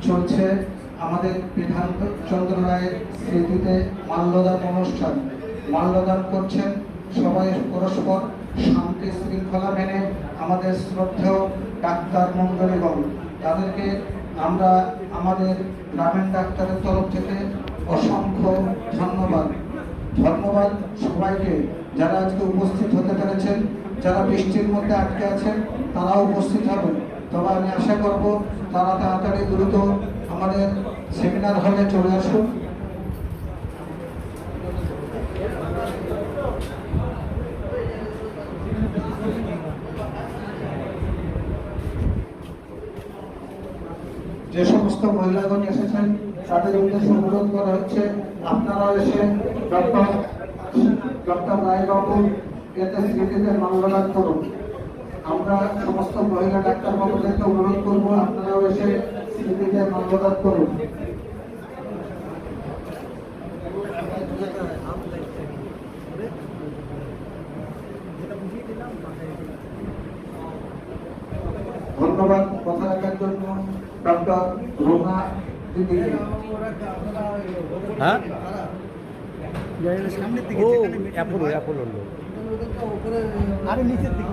চলছে আমাদের বিধানচন্দ্র রায়ের স্মৃতিতে মাল্যদান অনুষ্ঠান। মাল্যদান করছেন সবাই পরস্পর শান্তি শৃঙ্খলা মেনে আমাদের শ্রদ্ধেয় ডাক্তার মণ্ডলীগণ। তাদেরকে আমরা আমাদের গ্রামীণ ডাক্তারের তরফ থেকে অসংখ্য ধন্যবাদ সবাইকে, যারা আজকে উপস্থিত হতে পেরেছেন। যারা বৃষ্টির মধ্যে আটকে আছেন তারাও উপস্থিত হবেন। তবে আমি আশা করব তারা তাড়াতাড়ি দ্রুত আমাদের সেমিনার হলে চলে আসুন। যে সমস্ত মহিলাগণ এসেছেন তাদের উদ্দেশ্যে অনুরোধ করা হচ্ছে আপনারাও এসে ডক্টর রায়বাবু এতে স্মৃতিতে মাল্যদান করুন। আমরা সমস্ত মহিলা ডাক্তার বাবুদেরকে অনুরোধ করব আপনারাও এসে স্মৃতিতে মাল্যদান করুন। ধন্যবাদ কথা রাখার জন্য ডক্টর রোনা দিদিকে। হ্যাঁ সামনের দিকে অ্যাপোলো লোক আরে নিচের দিকে